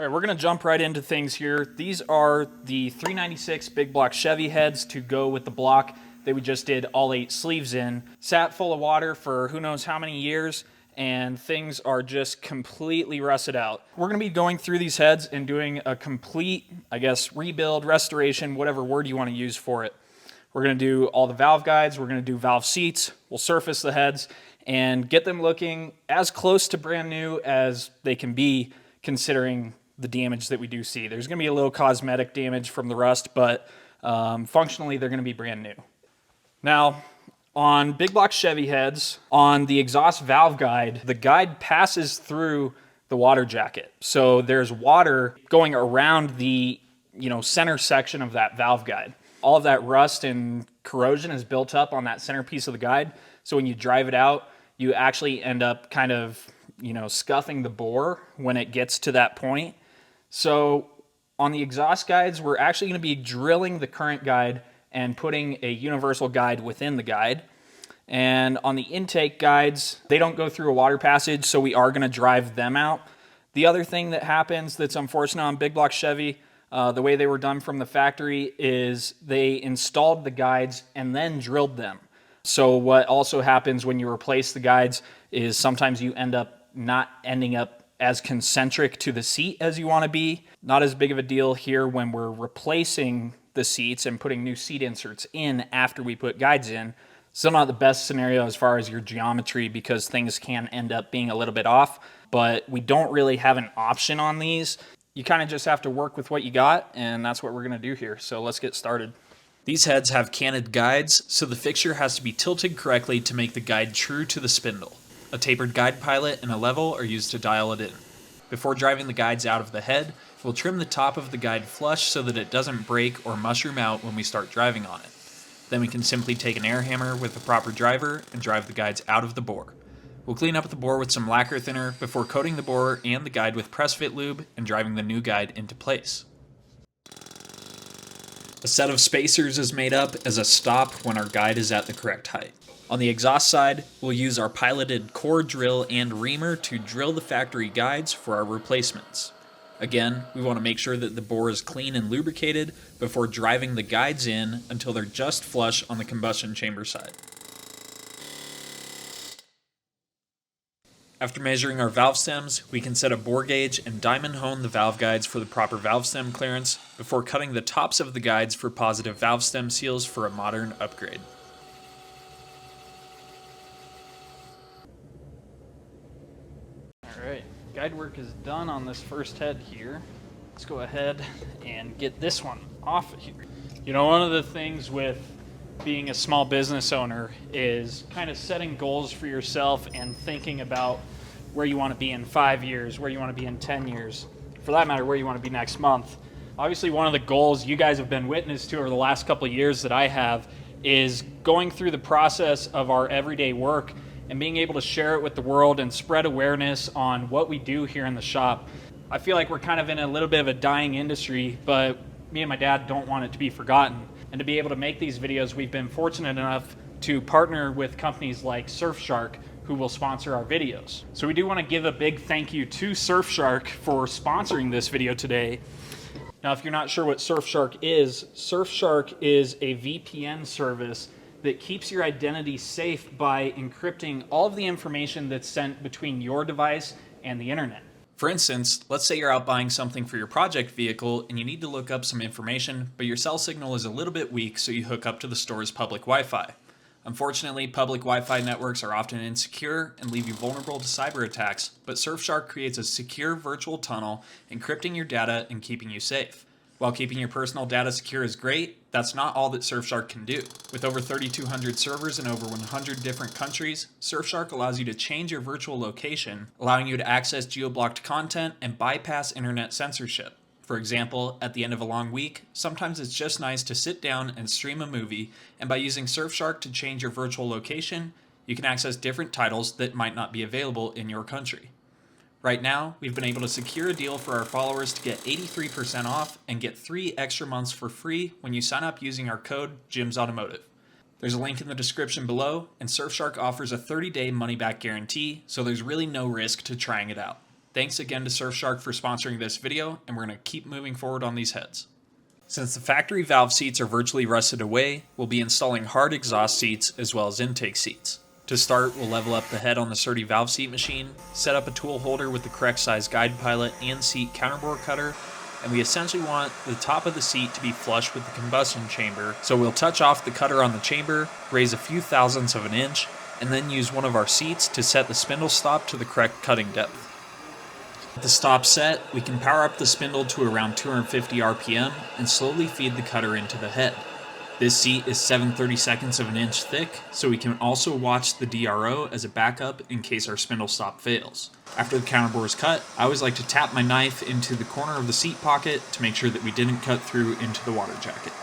All right, we're gonna jump right into things here. These are the 396 big block Chevy heads to go with the block that we just did all 8 sleeves in. Sat full of water for who knows how many years, and things are just completely rusted out. We're gonna be going through these heads and doing a complete, I guess, rebuild, restoration, whatever word you wanna use for it. We're gonna do all the valve guides, we're gonna do valve seats, we'll surface the heads, and get them looking as close to brand new as they can be, considering the damage that we do see. There's going to be a little cosmetic damage from the rust, but functionally they're going to be brand new. Now, on big block Chevy heads, on the exhaust valve guide, the guide passes through the water jacket. So there's water going around the center section of that valve guide. All of that rust and corrosion is built up on that center piece of the guide. So when you drive it out, you actually end up kind of scuffing the bore when it gets to that point. So on the exhaust guides, we're actually going to be drilling the current guide and putting a universal guide within the guide. And on the intake guides, they don't go through a water passage, so we are going to drive them out. The other thing that happens that's unfortunate on big block Chevy, the way they were done from the factory, is they installed the guides and then drilled them. So what also happens when you replace the guides is sometimes you end up not ending up as concentric to the seat as you want to be. Not as big of a deal here when we're replacing the seats and putting new seat inserts in after we put guides in. Still not the best scenario as far as your geometry, because things can end up being a little bit off, but we don't really have an option on these. You kind of just have to work with what you got, and that's what we're going to do here. So let's get started. These heads have canted guides, so the fixture has to be tilted correctly to make the guide true to the spindle. A tapered guide pilot and a level are used to dial it in. Before driving the guides out of the head, we'll trim the top of the guide flush so that it doesn't break or mushroom out when we start driving on it. Then we can simply take an air hammer with the proper driver and drive the guides out of the bore. We'll clean up the bore with some lacquer thinner before coating the bore and the guide with press fit lube and driving the new guide into place. A set of spacers is made up as a stop when our guide is at the correct height. On the exhaust side, we'll use our piloted core drill and reamer to drill the factory guides for our replacements. Again, we want to make sure that the bore is clean and lubricated before driving the guides in until they're just flush on the combustion chamber side. After measuring our valve stems, we can set a bore gauge and diamond hone the valve guides for the proper valve stem clearance before cutting the tops of the guides for positive valve stem seals for a modern upgrade. Alright, guide work is done on this first head here. Let's go ahead and get this one off of here. One of the things with being a small business owner is kind of setting goals for yourself and thinking about where you want to be in 5 years, where you want to be in 10 years, for that matter, where you want to be next month. Obviously, one of the goals you guys have been witness to over the last couple of years that I have is going through the process of our everyday work and being able to share it with the world and spread awareness on what we do here in the shop. I feel like we're kind of in a little bit of a dying industry, but me and my dad don't want it to be forgotten. And to be able to make these videos, we've been fortunate enough to partner with companies like Surfshark, who will sponsor our videos. So we do want to give a big thank you to Surfshark for sponsoring this video today. Now, if you're not sure what Surfshark is a VPN service that keeps your identity safe by encrypting all of the information that's sent between your device and the internet. For instance, let's say you're out buying something for your project vehicle and you need to look up some information, but your cell signal is a little bit weak, so you hook up to the store's public Wi-Fi. Unfortunately, public Wi-Fi networks are often insecure and leave you vulnerable to cyber attacks, but Surfshark creates a secure virtual tunnel, encrypting your data and keeping you safe. While keeping your personal data secure is great, that's not all that Surfshark can do. With over 3,200 servers in over 100 different countries, Surfshark allows you to change your virtual location, allowing you to access geo-blocked content and bypass internet censorship. For example, at the end of a long week, sometimes it's just nice to sit down and stream a movie, and by using Surfshark to change your virtual location, you can access different titles that might not be available in your country. Right now, we've been able to secure a deal for our followers to get 83% off and get 3 extra months for free when you sign up using our code JIMSAutomotive. There's a link in the description below, and Surfshark offers a 30-day money-back guarantee, so there's really no risk to trying it out. Thanks again to Surfshark for sponsoring this video, and we're going to keep moving forward on these heads. Since the factory valve seats are virtually rusted away, we'll be installing hard exhaust seats as well as intake seats. To start, we'll level up the head on the Surdy valve seat machine, set up a tool holder with the correct size guide pilot and seat counterbore cutter, and we essentially want the top of the seat to be flush with the combustion chamber, so we'll touch off the cutter on the chamber, raise a few thousandths of an inch, and then use one of our seats to set the spindle stop to the correct cutting depth. With the stop set, we can power up the spindle to around 250 RPM and slowly feed the cutter into the head. This seat is 7/32 of an inch thick, so we can also watch the DRO as a backup in case our spindle stop fails. After the counterbore is cut, I always like to tap my knife into the corner of the seat pocket to make sure that we didn't cut through into the water jacket.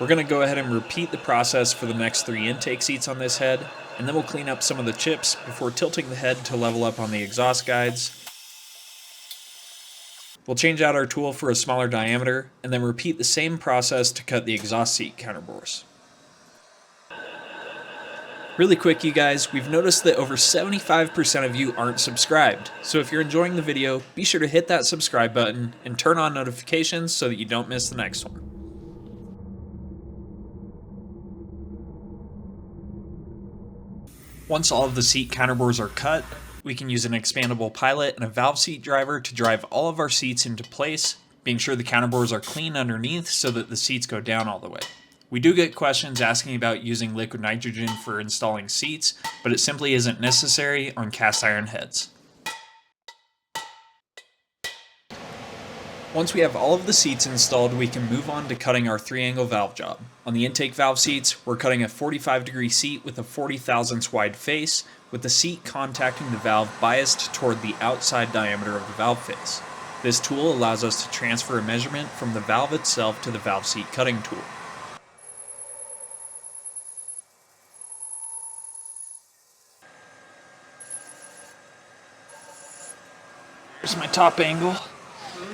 We're going to go ahead and repeat the process for the next 3 intake seats on this head, and then we'll clean up some of the chips before tilting the head to level up on the exhaust guides. We'll change out our tool for a smaller diameter, and then repeat the same process to cut the exhaust seat counterbores. Really quick, you guys, we've noticed that over 75% of you aren't subscribed, so if you're enjoying the video, be sure to hit that subscribe button and turn on notifications so that you don't miss the next one. Once all of the seat counterbores are cut, we can use an expandable pilot and a valve seat driver to drive all of our seats into place, being sure the counterbores are clean underneath so that the seats go down all the way. We do get questions asking about using liquid nitrogen for installing seats, but it simply isn't necessary on cast iron heads. Once we have all of the seats installed, we can move on to cutting our 3-angle valve job. On the intake valve seats, we're cutting a 45-degree seat with a 40 thousandths wide face, with the seat contacting the valve biased toward the outside diameter of the valve face. This tool allows us to transfer a measurement from the valve itself to the valve seat cutting tool. Here's my top angle.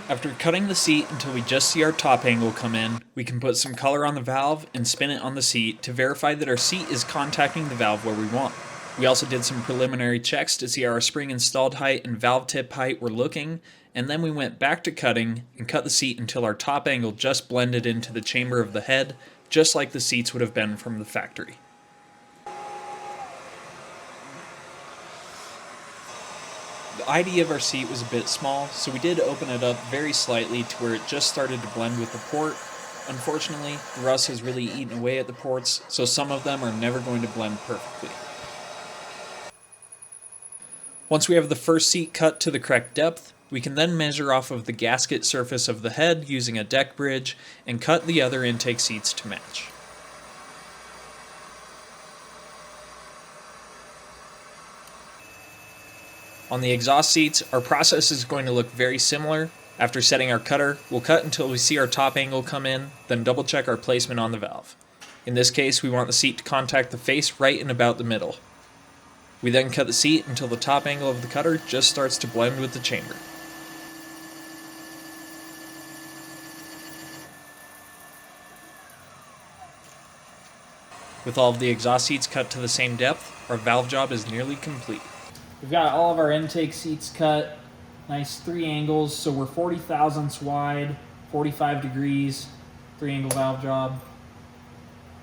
After cutting the seat until we just see our top angle come in, we can put some color on the valve and spin it on the seat to verify that our seat is contacting the valve where we want. We also did some preliminary checks to see how our spring installed height and valve tip height were looking, and then we went back to cutting and cut the seat until our top angle just blended into the chamber of the head, just like the seats would have been from the factory. The ID of our seat was a bit small, so we did open it up very slightly to where it just started to blend with the port. Unfortunately, the rust has really eaten away at the ports, so some of them are never going to blend perfectly. Once we have the first seat cut to the correct depth, we can then measure off of the gasket surface of the head using a deck bridge and cut the other intake seats to match. On the exhaust seats, our process is going to look very similar. After setting our cutter, we'll cut until we see our top angle come in, then double check our placement on the valve. In this case, we want the seat to contact the face right in about the middle. We then cut the seat until the top angle of the cutter just starts to blend with the chamber. With all of the exhaust seats cut to the same depth, our valve job is nearly complete. We've got all of our intake seats cut, nice 3 angles, so we're 40 thousandths wide, 45 degrees, 3-angle valve job.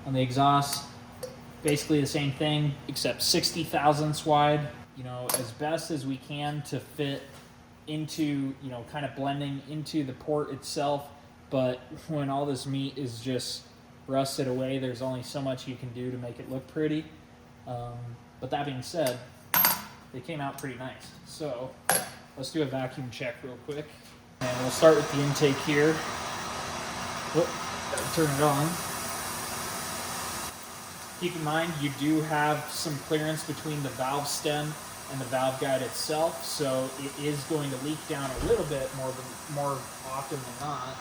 On the exhaust, basically the same thing, except 60 thousandths wide. You know, as best as we can to fit into, you know, kind of blending into the port itself, but when all this meat is just rusted away, there's only so much you can do to make it look pretty. But that being said, they came out pretty nice. So let's do a vacuum check real quick. And we'll start with the intake here. Whoop, gotta turn it on. Keep in mind, you do have some clearance between the valve stem and the valve guide itself, so it is going to leak down a little bit more often than not.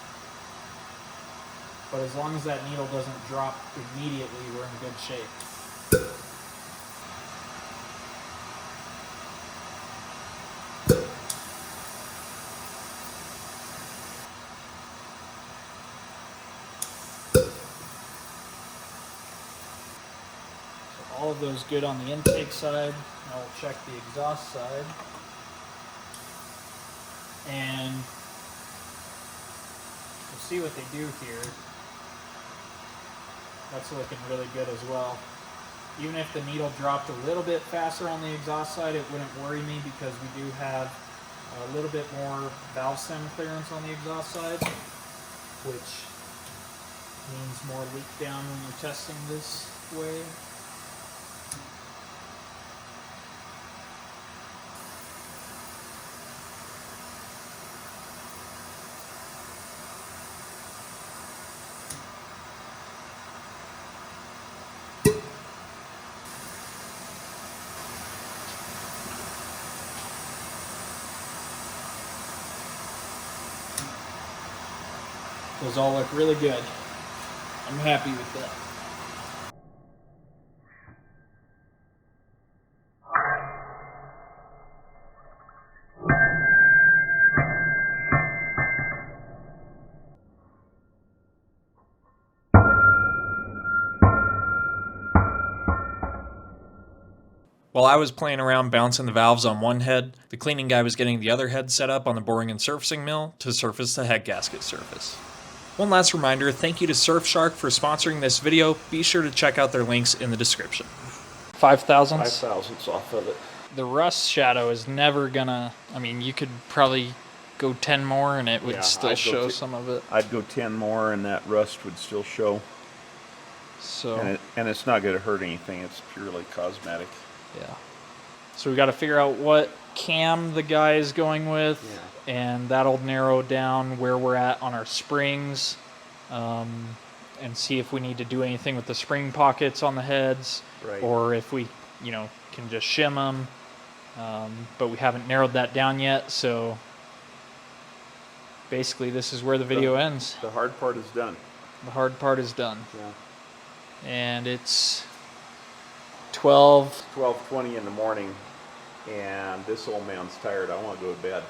But as long as that needle doesn't drop immediately, we're in good shape. All of those good on the intake side. Now we'll check the exhaust side. And we'll see what they do here. That's looking really good as well. Even if the needle dropped a little bit faster on the exhaust side, it wouldn't worry me because we do have a little bit more valve stem clearance on the exhaust side, which means more leak down when you're testing this way. Those all look really good. I'm happy with that. While I was playing around bouncing the valves on one head, the cleaning guy was getting the other head set up on the boring and surfacing mill to surface the head gasket surface. One last reminder, thank you to Surfshark for sponsoring this video. Be sure to check out their links in the description. 5 thousandths? 5 thousandths off of it. The rust shadow is never gonna, I mean, you could probably go 10 more and it would Yeah, still I'd go show t- some of it. I'd go 10 more and that rust would still show. So, And it's not going to hurt anything. It's purely cosmetic. yeah. So we got to figure out what cam the guy is going with, Yeah. and that'll narrow down where we're at on our springs, and see if we need to do anything with the spring pockets on the heads, Right. or if we, can just shim them. But we haven't narrowed that down yet, so basically this is where the video ends. The hard part is done. The hard part is done. Yeah. And it's 12. 12:20 in the morning, and this old man's tired. I want to go to bed.